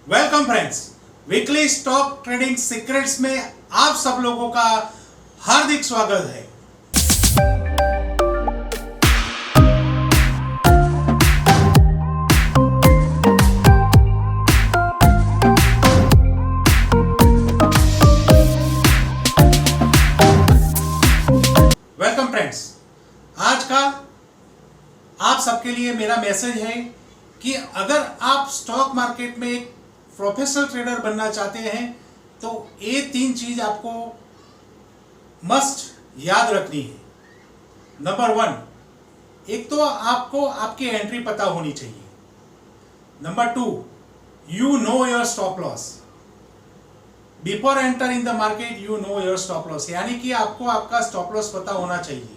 Welcome friends, weekly stock trading secrets में आप सब लोगों का हार्दिक स्वागत है। वेलकम फ्रेंड्स, आज का आप सबके लिए मेरा मैसेज है कि अगर आप स्टॉक मार्केट में एक प्रोफेशनल ट्रेडर बनना चाहते हैं तो ये 3 चीज आपको मस्ट याद रखनी है। नंबर 1, एक तो आपको आपकी एंट्री पता होनी चाहिए। Number 2, you know your stop loss. Before entering the market you know your stop loss, यानी कि आपको आपका स्टॉप लॉस पता होना चाहिए।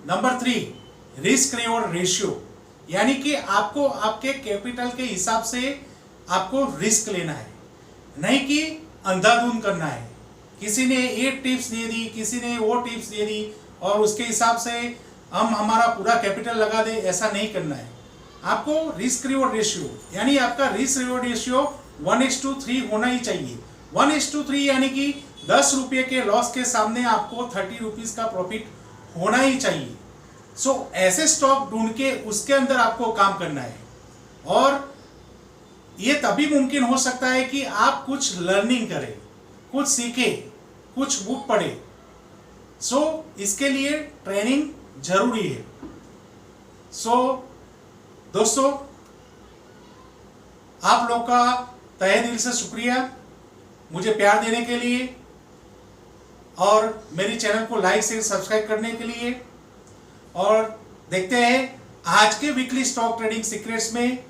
नंबर 3, रिस्क रिवॉर्ड रेशियो, यानी कि आपको आपके कैपिटल के हिसाब से आपको रिस्क लेना है, नहीं कि अंधाधुंध करना है। किसी ने ये टिप्स दे दी, किसी ने वो टिप्स दे दी और उसके हिसाब से हम हमारा पूरा कैपिटल लगा दे, ऐसा नहीं करना है। आपको रिस्क रिवॉर्ड रेशियो, यानी आपका रिस्क रिवॉर्ड रेशियो 1:3 होना ही चाहिए। 1:3 यानी कि 10 रुपये के लॉस के सामने आपको 30 रुपीज का प्रॉफिट होना ही चाहिए। ऐसे स्टॉक ढूंढ के उसके अंदर आपको काम करना है, और ये तभी मुमकिन हो सकता है कि आप कुछ लर्निंग करें, कुछ सीखें, कुछ बुक पढ़े। इसके लिए ट्रेनिंग जरूरी है। दोस्तों, आप लोग का तहे दिल से शुक्रिया मुझे प्यार देने के लिए और मेरी चैनल को लाइक शेयर सब्सक्राइब करने के लिए। और देखते हैं आज के वीकली स्टॉक ट्रेडिंग सीक्रेट्स में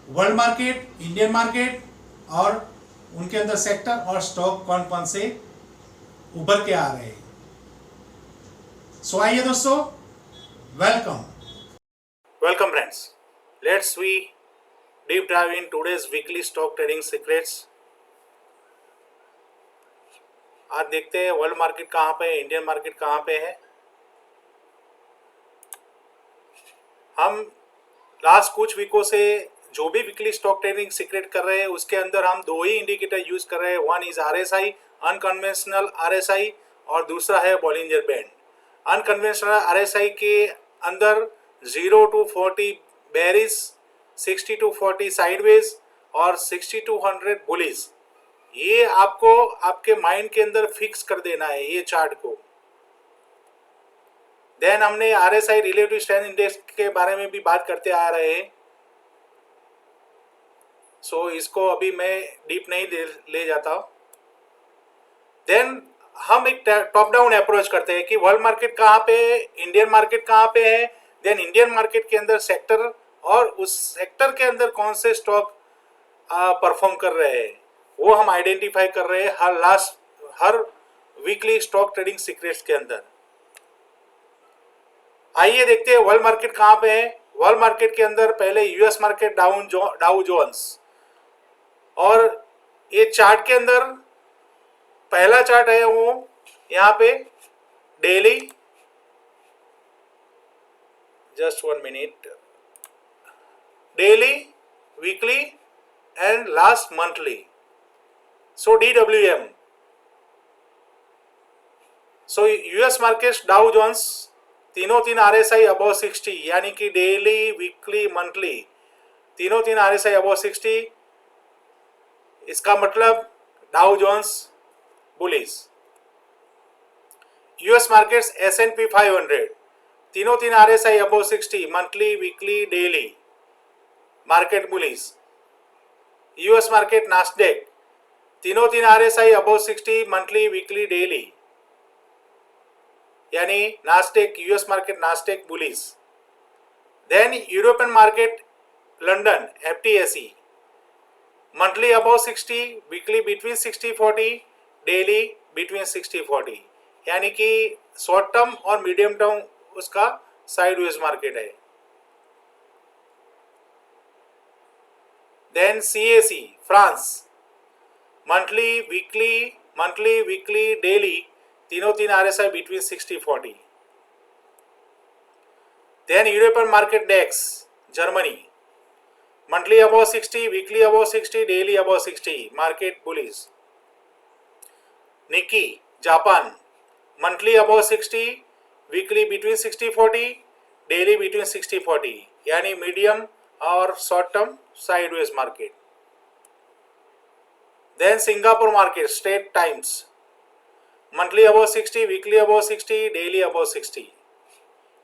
वर्ल्ड मार्केट, इंडियन मार्केट और उनके अंदर सेक्टर और स्टॉक कौन कौन से उभर के आ रहे हैं। आइए दोस्तों, welcome friends, let's we deep dive in today's weekly stock trading secrets. आज देखते हैं वर्ल्ड मार्केट कहाँ पे है, इंडियन मार्केट कहाँ पे है। हम लास्ट कुछ वीकों से जो भी वीकली स्टॉक ट्रेडिंग सीक्रेट कर रहे हैं उसके अंदर हम 2 ही इंडिकेटर यूज कर रहे हैं। One is RSI, unconventional RSI, और दूसरा है बॉलिंजर बैंड। अनकन्वेंशनल RSI के अंदर 0 to 40 बेरिश, 60 to 40 साइडवेज और 60 to 100 बुलिश। ये आपको आपके माइंड के अंदर फिक्स कर देना है ये चार्ट को। देन हमने RSI रिलेटिव स्ट्रेंथ इंडेक्स के बारे में भी बात करते आ रहे हैं। इसको अभी मैं डीप नहीं ले जाता। देन हम एक टॉप डाउन अप्रोच करते हैं कि वर्ल्ड मार्केट कहाँ पे है, इंडियन मार्केट कहाँ पे है। देन इंडियन मार्केट के अंदर सेक्टर और उस सेक्टर के अंदर कौन से स्टॉक परफॉर्म कर रहे हैं वो हम आइडेंटिफाई कर रहे हैं हर वीकली स्टॉक ट्रेडिंग सीक्रेट्स के अंदर। आइए देखते हैं वर्ल्ड मार्केट कहाँ पे है। वर्ल्ड मार्केट के अंदर पहले यूएस मार्केट डाउ जोन्स, और ये चार्ट के अंदर पहला चार्ट है वो यहाँ पे daily, just 1 minute, daily, weekly and last monthly. DWM। US market Dow Jones तीन RSI अबव 60, यानी कि डेली, वीकली, मंथली तीन RSI अबव 60। इसका मतलब Dow Jones bullish. US markets S&P 500 तीन RSI above 60, monthly, weekly, daily, market bullish. US market Nasdaq तीन RSI above 60, monthly, weekly, daily, यानी Nasdaq, US market Nasdaq bullish. Then European market London FTSE monthly above 60, weekly between 60-40, daily between 60-40, यानी कि short term और medium term उसका sideways market है। Then CAC France monthly, weekly, daily तीन RSI between 60-40। Then European market DAX Germany monthly above 60, weekly above 60, daily above 60, market bullish. Nikkei Japan, monthly above 60, weekly between 60-40, daily between 60-40, यानी medium और short term sideways market. Then Singapore market Straits Times, monthly above 60, weekly above 60, daily above 60,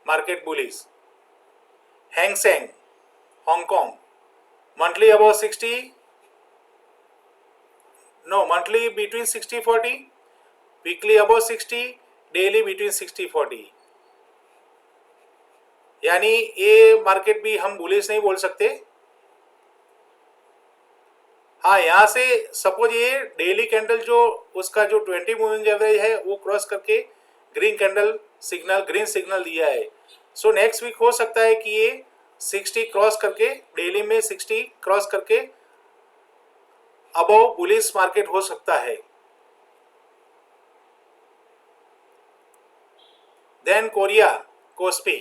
market bullish. Hang Seng Hong Kong, monthly above 60, no, monthly between 60-40, weekly above 60, daily between 60-40. यानी ये market भी हम bullish नहीं बोल सकते. हाँ, यहाँ से सपोज ये डेली कैंडल जो उसका जो 20 मूविंग एवरेज है वो क्रॉस करके green candle signal, green signal दिया है. सो नेक्स्ट वीक हो सकता है कि ये 60 क्रॉस करके, डेली में 60 क्रॉस करके अबव बुलिश मार्केट हो सकता है. Then Korea KOSPI,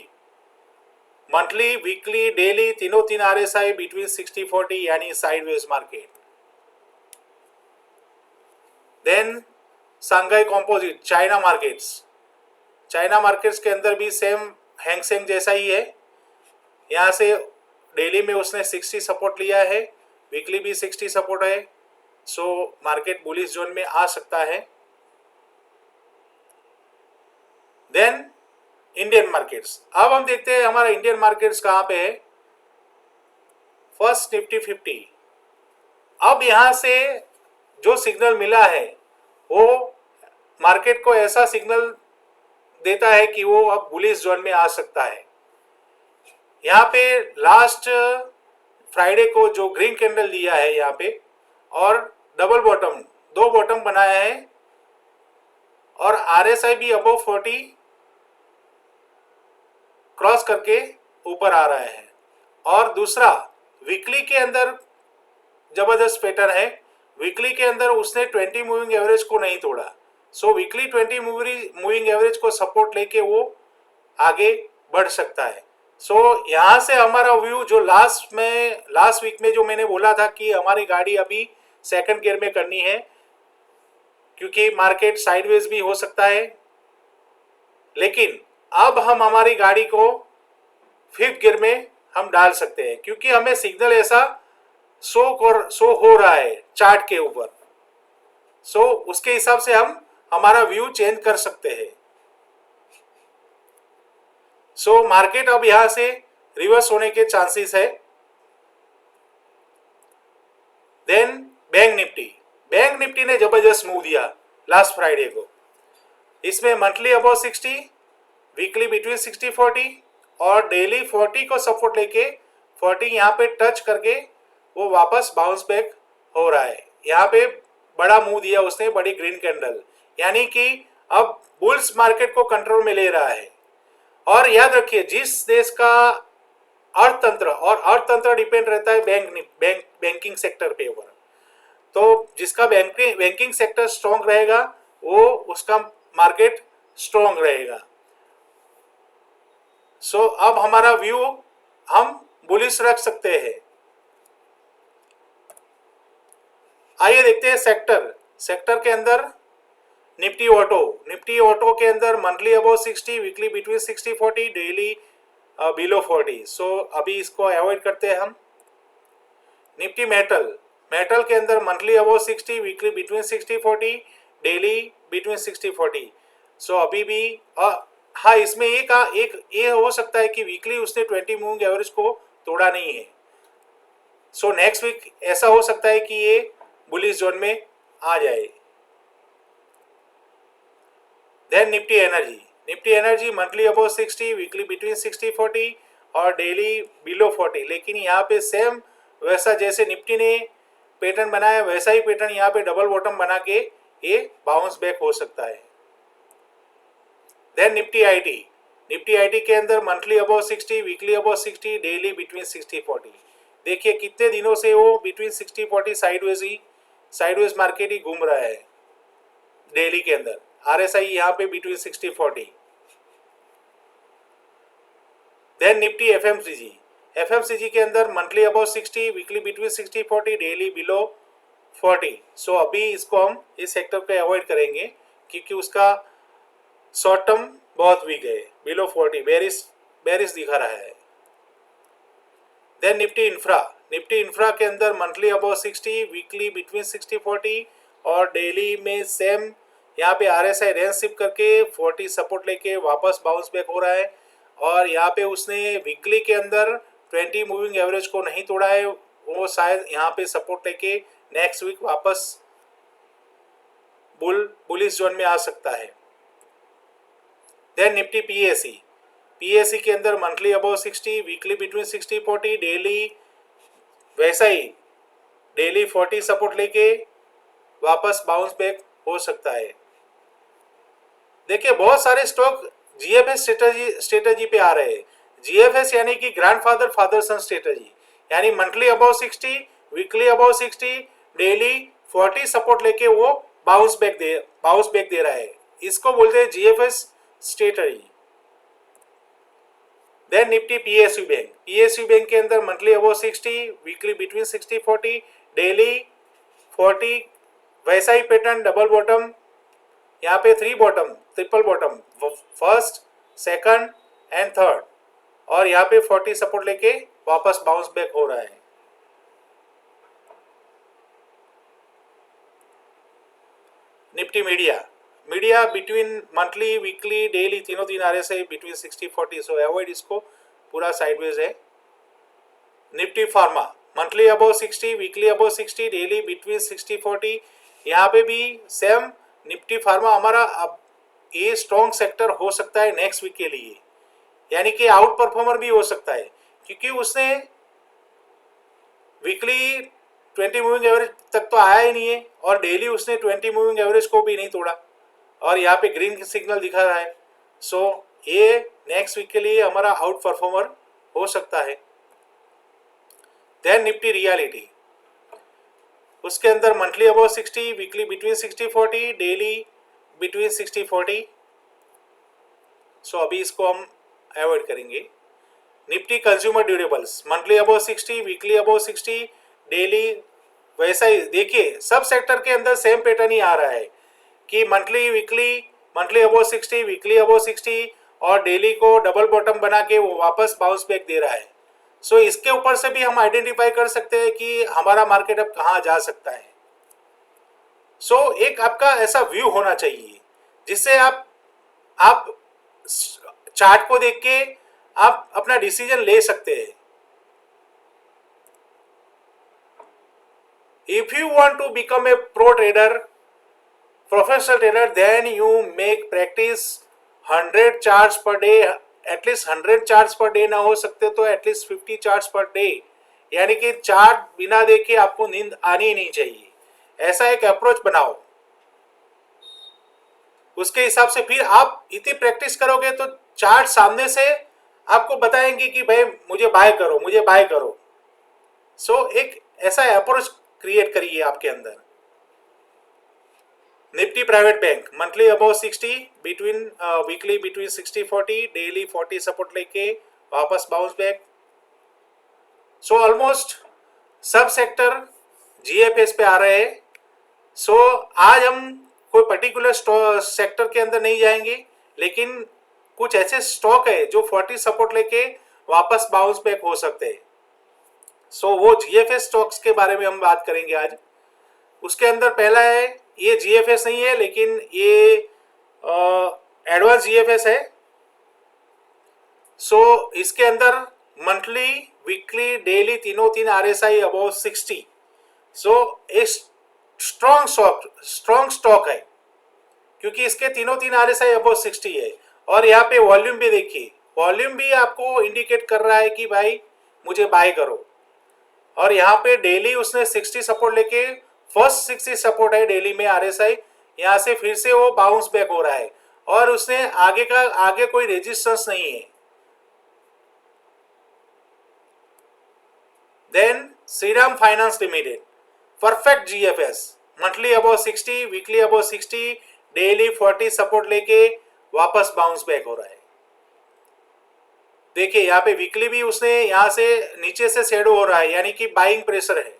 monthly weekly daily तीनों तीन RSI बिटवीन 60-40, यानी sideways market. Then Shanghai composite China markets, China markets के अंदर भी सेम हैंगसेंग जैसा ही है. यहाँ से डेली में उसने 60 सपोर्ट लिया है, वीकली भी 60 सपोर्ट है. सो मार्केट बुलिश जोन में आ सकता है. देन इंडियन मार्केट्स, अब हम देखते हैं हमारा इंडियन मार्केट्स कहाँ पे है. फर्स्ट निफ्टी 50, अब यहाँ से जो सिग्नल मिला है वो मार्केट को ऐसा सिग्नल देता है कि वो अब बुलिश जोन में आ सकता है. यहाँ पे लास्ट फ्राइडे को जो ग्रीन कैंडल दिया है यहाँ पे, और डबल बॉटम, दो बॉटम बनाया है, और RSI भी अबव 40 क्रॉस करके ऊपर आ रहा है. और दूसरा वीकली के अंदर जबरदस्त पैटर्न है. वीकली के अंदर उसने 20 मूविंग एवरेज को नहीं तोड़ा. सो वीकली 20 मूविंग एवरेज को सपोर्ट लेके वो आगे बढ़ सकता है. सो यहाँ से हमारा व्यू जो लास्ट वीक में जो मैंने बोला था कि हमारी गाड़ी अभी सेकंड गियर में करनी है, क्योंकि मार्केट साइडवेज भी हो सकता है, लेकिन अब हम हमारी गाड़ी को फिफ्थ गियर में हम डाल सकते हैं, क्योंकि हमें सिग्नल ऐसा शो हो रहा है चार्ट के ऊपर. सो उसके हिसाब से हम हमारा व्यू चेंज कर सकते हैं. सो मार्केट अब यहां से रिवर्स होने के चांसेस है. देन बैंक निफ्टी ने जबरदस्त मूव दिया लास्ट फ्राइडे को. इसमें मंथली अबव 60, वीकली बिटवीन 60-40, और डेली 40 को सपोर्ट लेके 40 यहाँ पे टच करके वो वापस बाउंस बैक हो रहा है. यहाँ पे बड़ा मूव दिया उसने, बड़ी ग्रीन कैंडल, यानी कि अब बुल्स मार्केट को कंट्रोल में ले रहा है. और याद रखिए, जिस देश का अर्थतंत्र डिपेंड रहता है बैंकिंग सेक्टर पे ऊपर, तो जिसका बैंकिंग सेक्टर स्ट्रॉन्ग रहेगा वो उसका मार्केट स्ट्रॉन्ग रहेगा. सो अब हमारा व्यू हम बुलिश रख सकते हैं. आइए देखते हैं सेक्टर के अंदर निफ्टी ऑटो के अंदर monthly above 60, weekly between 60-40, daily below 40. So अभी इसको अवॉइड करते हैं हम. निफ्टी मेटल के अंदर monthly above 60, weekly between 60-40, daily between 60-40. So अभी भी हाँ, इसमें एक ये हो सकता है कि वीकली उसने 20 मूविंग एवरेज को तोड़ा नहीं है. सो नेक्स्ट वीक ऐसा हो सकता है कि ये बुलिश जोन में आ जाए. Then Nifty energy monthly above 60, weekly between 60-40, और डेली बिलो 40. लेकिन यहाँ पे सेम वैसा जैसे निफ्टी ने पैटर्न बनाया वैसा ही पैटर्न यहाँ पे डबल बॉटम बना के ये बाउंस बैक हो सकता है. देन निफ्टी आईटी के अंदर monthly above 60, weekly above 60, daily between 60-40. देखिए कितने दिनों से वो बिटवीन 60-40 साइडवेज मार्केट ही घूम रहा है. डेली के अंदर RSI यहाँ पे बिटवीन 60-40. देन निफ्टी FMCG के अंदर monthly above 60, weekly between 60-40, daily below 40। So अभी इसको हम इस सेक्टर को अवॉइड करेंगे क्योंकि उसका शॉर्ट टर्म बहुत वीक है, बिलो 40 बेरिश दिखा रहा है। देन निफ्टी इंफ्रा के अंदर मंथली अबाउ 60, वीकली बिटवीन 60-40 और डेली में सेम यहाँ पे RSI रेंज शिफ्ट करके 40 सपोर्ट लेके वापस बाउंस बैक हो रहा है। और यहाँ पे उसने वीकली के अंदर 20 मूविंग एवरेज को नहीं तोड़ा है, वो शायद यहाँ पे सपोर्ट लेके नेक्स्ट वीक वापस बुलिश जोन में आ सकता है। देन निफ्टी पीएससी के अंदर monthly above 60, weekly between 60-40, daily वैसा ही डेली 40 सपोर्ट लेके वापस बाउंस बैक हो सकता है। देखिए बहुत सारे स्टॉक GFS स्ट्रेटजी पे आ रहे हैं। GFS यानी कि ग्रैंडफादर फादर सन स्ट्रेटजी, यानी monthly above 60, weekly above 60, daily 40 support लेके वो बाउंस बैक दे रहा है। इसको बोलते हैं GFS strategy. Then Nifty PSU bank के अंदर monthly above 60, weekly between 60-40, daily 40, वैसा ही पैटर्न डबल बॉटम, यहाँ पे 3 bottom triple bottom, first second and third, और यहाँ पे 40 सपोर्ट लेके वापस बाउंस बैक हो रहा है। Nifty media between monthly weekly daily तीनों दिन RSI बिटवीन 60-40, सो अवॉइड इसको, पूरा साइडवेज है। Nifty pharma monthly above 60, weekly above 60, daily between 60-40, यहाँ पे भी सेम निफ्टी फार्मा हमारा अब ये स्ट्रॉन्ग सेक्टर हो सकता है नेक्स्ट वीक के लिए, यानी कि आउट परफॉर्मर भी हो सकता है क्योंकि उसने वीकली 20 मूविंग एवरेज तक तो आया ही नहीं है और डेली उसने 20 मूविंग एवरेज को भी नहीं तोड़ा और यहाँ पे ग्रीन सिग्नल दिखा रहा है। सो ये नेक्स्ट वीक के लिए हमारा आउट परफॉर्मर हो सकता है। देन निफ्टी रियलिटी, उसके अंदर monthly above 60, weekly between 60-40, daily between 60-40, so अभी इसको हम अवॉइड करेंगे। Nifty consumer durables monthly above 60, weekly above 60, daily वैसा ही, देखिए सब सेक्टर के अंदर सेम पैटर्न ही आ रहा है कि मंथली अबाउ 60, वीकली अबाउ 60 और डेली को डबल बॉटम बना के वो वापस बाउंस बैक दे रहा है। सो इसके ऊपर से भी हम आइडेंटिफाई कर सकते हैं कि हमारा मार्केट अब कहाँ जा सकता है। सो एक आपका ऐसा व्यू होना चाहिए जिससे आप चार्ट को देख के आप अपना डिसीजन ले सकते हैं। If you want to become a professional trader, then you make practice 100 charts per day, at least 100 charts per day ना हो सकते तो at least 50 charts per day, यानी कि चार्ट बिना देखे आपको नींद आनी ही नहीं चाहिए, ऐसा एक अप्रोच बनाओ। उसके हिसाब से फिर आप इतनी प्रैक्टिस करोगे तो चार्ट सामने से आपको बताएंगे कि भाई मुझे बाय करो। सो एक ऐसा अप्रोच क्रिएट करिए आपके अंदर। Nifty private bank monthly above 60, weekly between 60-40, daily 40 support लेके वापस बाउंस बैक। सो ऑलमोस्ट सब सेक्टर GFS पे आ रहे हैं। सो आज हम कोई पर्टिकुलर सेक्टर के अंदर नहीं जाएंगे, लेकिन कुछ ऐसे स्टॉक है जो 40 सपोर्ट लेके वापस बाउंस बैक हो सकते हैं। सो वो GFS स्टॉक्स के बारे में हम बात करेंगे आज। उसके अंदर पहला है, ये GFS नहीं है लेकिन ये एडवांस GFS है। सो इसके अंदर मंथली वीकली डेली तीनों RSI अबाउ 60। सो एक स्ट्रॉन्ग स्टॉक है क्योंकि इसके तीनों RSI अबाउ 60 है। और यहाँ पे वॉल्यूम भी देखिए, वॉल्यूम भी आपको इंडिकेट कर रहा है कि भाई मुझे बाय करो। और यहाँ पे डेली उसने 60 सपोर्ट लेके, फर्स्ट 60 सपोर्ट है डेली में RSI, यहाँ से फिर से वो बाउंस बैक हो रहा है और उसने आगे कोई रेजिस्टेंस नहीं है। Then Shriram finance limited perfect GFS monthly above 60, weekly above 60, daily 40 support लेके वापस बाउंस बैक हो रहा है। देखिए यहाँ पे वीकली भी उसने यहाँ से नीचे से शेडो हो रहा है, यानी कि बाइंग प्रेशर है।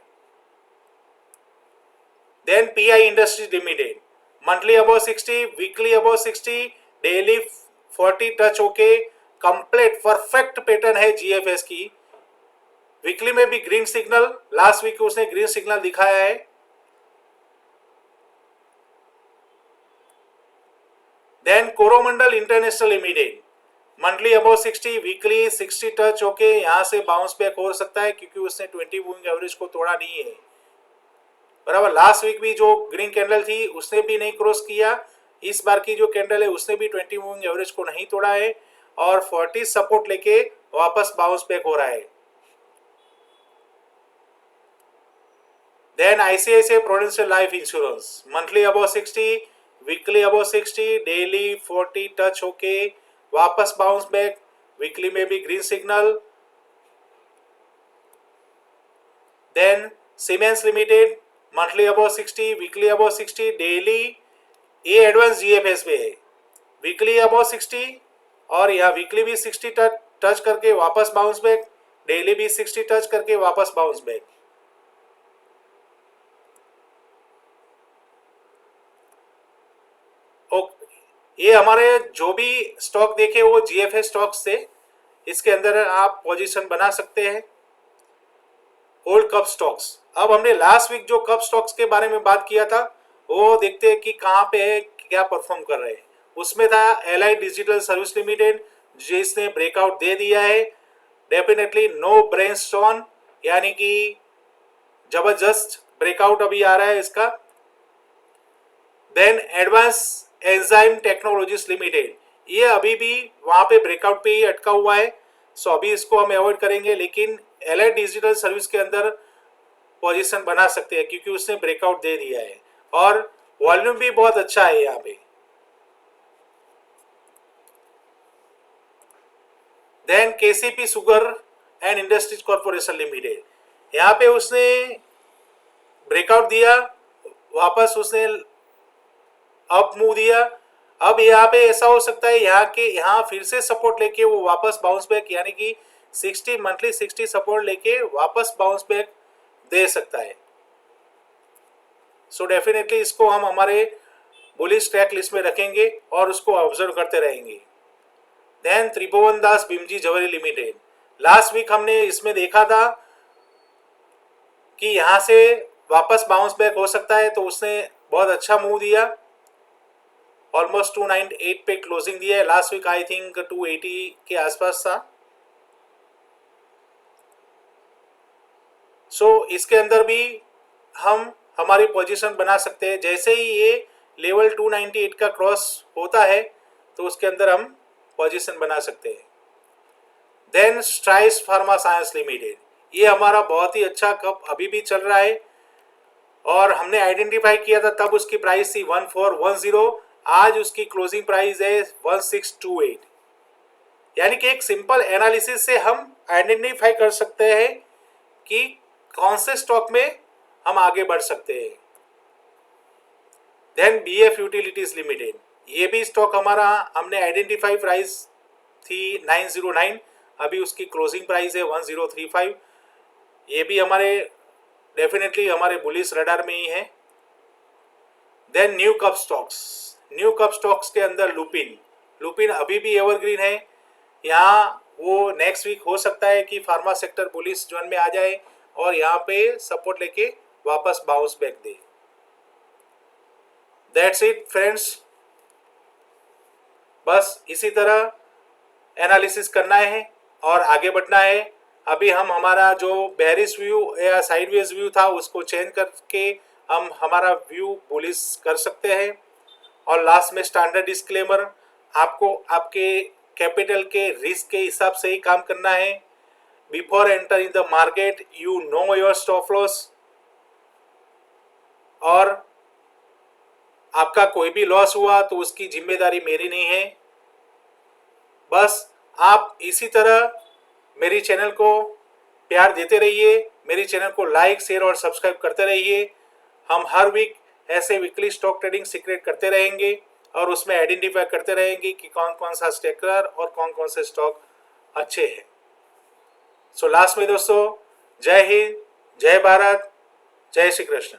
Then PI industries limited monthly above 60, weekly above 60, daily 40 touch होके कंप्लीट परफेक्ट पैटर्न है जीएफएस की। वीकली में भी ग्रीन सिग्नल, लास्ट वीक उसने ग्रीन सिग्नल दिखाया है। Then Coromandel international limited monthly above 60, weekly 60 touch होके यहां से बाउंस बैक हो सकता है, क्योंकि उसने 20 मूविंग एवरेज को तोड़ा नहीं है। बराबर, लास्ट वीक भी जो ग्रीन कैंडल थी उसने भी नहीं क्रॉस किया। इस बार की जो कैंडल है उसने भी 20 मूविंग एवरेज को नहीं तोड़ा है और 40 सपोर्ट लेके वापस बाउंस बैक हो रहा है। Then ICICI prudential life insurance monthly above 60, weekly above 60, daily 40 touch होके वापस बाउंस बैक, वीकली में भी green signal. Then Siemens limited monthly above 60, weekly above 60, daily ये एडवांस जीएफएस पे है, वीकली अबव 60 और यहाँ वीकली भी 60 टच करके वापस बाउंस बैक, डेली भी 60 टच करके वापस बाउंस बैक। ये हमारे जो भी स्टॉक देखे वो जीएफएस स्टॉक्स थे, इसके अंदर आप पोजीशन बना सकते हैं। ओल्ड कप स्टॉक्स, अब हमने लास्ट वीक जो कप स्टॉक्स के बारे में बात किया था वो देखते हैं कि कहाँ पे है, क्या परफॉर्म कर रहे हैं। उसमें था एलआई डिजिटल सर्विस लिमिटेड, जिसने ब्रेकआउट दे दिया है। डेफिनेटली नो ब्रेनस्टॉर्म, यानी कि जबरदस्त ब्रेकआउट अभी आ रहा है इसका। Then advance enzyme technologies limited, ये अभी भी वहां पे ब्रेकआउट पे ही अटका हुआ है, सो अभी इसको हम अवॉइड करेंगे, लेकिन एलआई डिजिटल सर्विस के अंदर पोजीशन बना सकते हैं क्योंकि उसने ब्रेकआउट दे दिया है और वॉल्यूम भी बहुत अच्छा है यहाँ पे। Then KCP sugar and industries corporation limited, यहाँ पे उसने ब्रेकआउट दिया, वापस उसने अप मूव दिया। अब यहाँ पे ऐसा हो सकता है यहाँ के यहाँ फिर से सपोर्ट लेके वो वापस बाउंस बैक, यानी कि 60 मंथली 60 सपोर्ट लेके वापस बाउंस बैक दे सकता है। सो डेफिनेटली इसको हम हमारे बुलिश ट्रैक लिस्ट में रखेंगे और उसको ऑब्जर्व करते रहेंगे। Then Tribhuvan Das Bhimji Zaveri limited, last week हमने इसमें देखा था कि यहाँ से वापस बाउंस बैक हो सकता है, तो उसने बहुत अच्छा मूव दिया, ऑलमोस्ट 298 पे क्लोजिंग दिया है। लास्ट वीक आई थिंक 280 के आसपास था। सो इसके अंदर भी हम हमारी पोजीशन बना सकते हैं। जैसे ही ये लेवल 298 का क्रॉस होता है तो उसके अंदर हम पोजीशन बना सकते हैं। देन स्ट्राइस फार्मा साइंस लिमिटेड, ये हमारा बहुत ही अच्छा कप अभी भी चल रहा है और हमने आइडेंटिफाई किया था तब उसकी प्राइस थी 1410, आज उसकी क्लोजिंग प्राइस है 1628। यानी कि एक सिंपल एनालिसिस से हम आइडेंटिफाई कर सकते हैं कि कौन से स्टॉक में हम आगे बढ़ सकते हैं। देन बीएफ यूटिलिटीज लिमिटेड, ये भी स्टॉक हमारा हमने आइडेंटिफाई, प्राइस थी 909, अभी उसकी क्लोजिंग प्राइस है 1035। ये भी हमारे डेफिनेटली हमारे बुलिश रडार में ही है। Then new cup stocks, new cup stocks के अंदर लुपिन अभी भी एवरग्रीन है। यहाँ वो नेक्स्ट वीक हो सकता है कि फार्मा सेक्टर बुलिश जोन में आ जाए और यहाँ पे सपोर्ट लेके वापस bounce back they. That's it friends, बस इसी तरह एनालिसिस करना है और आगे बढ़ना है। अभी हम हमारा जो बेरिश व्यू या साइडवेज व्यू था उसको चेंज करके हम हमारा व्यू बुलिश कर सकते हैं। और लास्ट में स्टैंडर्ड डिस्क्लेमर, आपको आपके कैपिटल के रिस्क के हिसाब से ही काम करना है। Before enter in the market you know your stop loss, और आपका कोई भी लॉस हुआ तो उसकी जिम्मेदारी मेरी नहीं है। बस आप इसी तरह मेरी चैनल को प्यार देते रहिए, मेरी चैनल को लाइक शेयर और सब्सक्राइब करते रहिए। हम हर वीक ऐसे वीकली स्टॉक ट्रेडिंग सीक्रेट करते रहेंगे और उसमें आइडेंटिफाई करते रहेंगे कि कौन कौन सा स्टेकर और कौन कौन से स्टॉक अच्छे हैं। सो लास्ट में दोस्तों, जय हिंद, जय भारत, जय श्री कृष्ण।